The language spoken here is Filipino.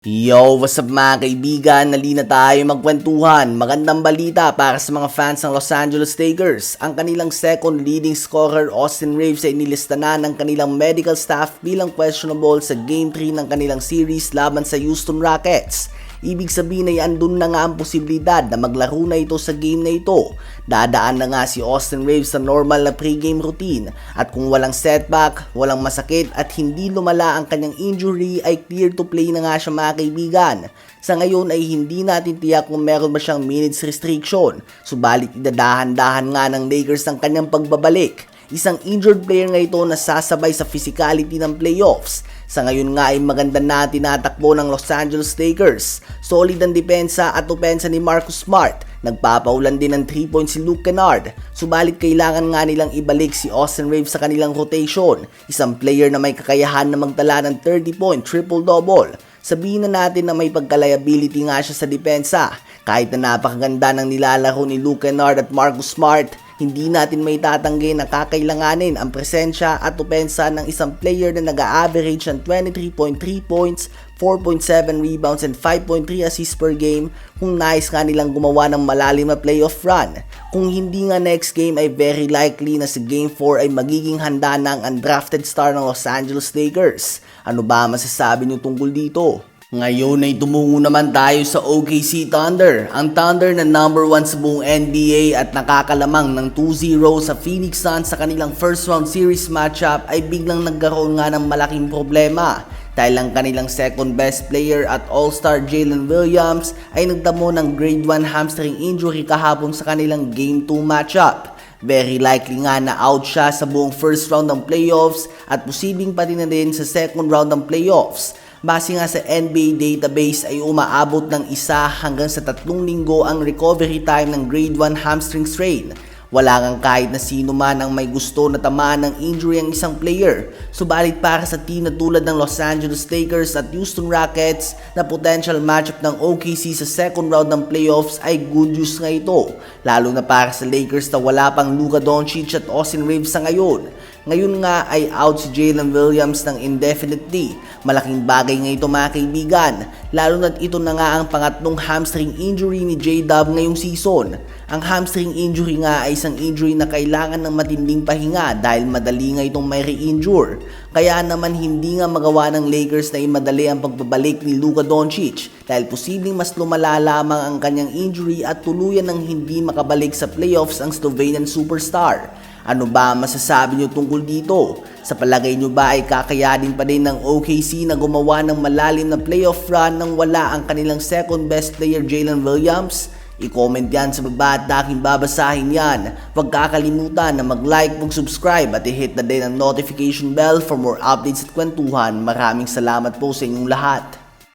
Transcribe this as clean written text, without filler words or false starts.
Yo, what's up mga kaibigan? Nalina tayo magkwentuhan. Magandang balita para sa mga fans ng Los Angeles Lakers. Ang kanilang second leading scorer Austin Reaves ay inilista na ng kanilang medical staff bilang questionable sa Game 3 ng kanilang series laban sa Houston Rockets. Ibig sabihin ay andun na nga ang posibilidad na maglaro na ito sa game na ito. Dadaan na nga si Austin Reaves sa normal na pre-game routine at kung walang setback, walang masakit at hindi lumala ang kanyang injury ay clear to play na nga siya mga kaibigan. Sa ngayon ay hindi natin tiyak kung meron ba siyang minutes restriction, subalit idadahan-dahan nga ng Lakers ang kanyang pagbabalik. Isang injured player nga ito na sasabay sa physicality ng playoffs. Sa ngayon nga ay maganda na tinatakbo ng Los Angeles Lakers. Solid ang depensa at opensa ni Marcus Smart. Nagpapaulan din ng 3 points si Luke Kennard. Subalit kailangan nga nilang ibalik si Austin Reaves sa kanilang rotation. Isang player na may kakayahan na magtala ng 30-point triple-double. Sabihin na natin na may pagka-liability nga siya sa depensa. Kahit na napakaganda ng nilalaro ni Luke Kennard at Marcus Smart, hindi natin may tatanggi na kakailanganin ang presensya at opensa ng isang player na nag-a-average ng 23.3 points, 4.7 rebounds and 5.3 assists per game kung nais nga nilang gumawa ng malalim na playoff run. Kung hindi nga next game ay very likely na sa Game 4 ay magiging handa na ang undrafted star ng Los Angeles Lakers. Ano ba masasabi niyo tungkol dito? Ngayon ay tumungo naman tayo sa OKC Thunder. Ang Thunder na number 1 sa buong NBA at nakakalamang ng 2-0 sa Phoenix Suns sa kanilang first round series matchup ay biglang nagkaroon nga ng malaking problema. Dahil ang kanilang second best player at all-star Jalen Williams ay nagdamo ng grade 1 hamstring injury kahapon sa kanilang game 2 matchup. Very likely nga na out siya sa buong first round ng playoffs at posibleng pati na din sa second round ng playoffs. Base nga sa NBA database ay umaabot ng 1 hanggang sa 3 linggo ang recovery time ng grade 1 hamstring strain. Wala ngang kahit na sino man ang may gusto na tamaan ng injury ang isang player. Subalit para sa team na tulad ng Los Angeles Lakers at Houston Rockets na potential matchup ng OKC sa second round ng playoffs ay good news nga ito. Lalo na para sa Lakers na wala pang Luka Doncic at Austin Reaves sa ngayon. Ngayon nga ay out si Jalen Williams ng indefinitely. Malaking bagay nga ito mga kaibigan, lalo na't ito na nga ang pangatlong hamstring injury ni J-Dub ngayong season. Ang hamstring injury nga ay isang injury na kailangan ng matinding pahinga dahil madali nga itong may re-injure. Kaya naman hindi nga magawa ng Lakers na imadali ang pagbabalik ni Luka Doncic dahil posibleng mas lumala lamang ang kanyang injury at tuluyan ng hindi makabalik sa playoffs ang Slovenian superstar. Ano ba masasabi nyo tungkol dito? Sa palagay nyo ba ay kakayanin pa din ng OKC na gumawa ng malalim na playoff run nang wala ang kanilang second best player Jalen Williams? I-comment yan sa baba at aking babasahin yan. Huwag kakalimutan na mag-like, mag-subscribe at i-hit na din ang notification bell for more updates at kwentuhan. Maraming salamat po sa inyong lahat.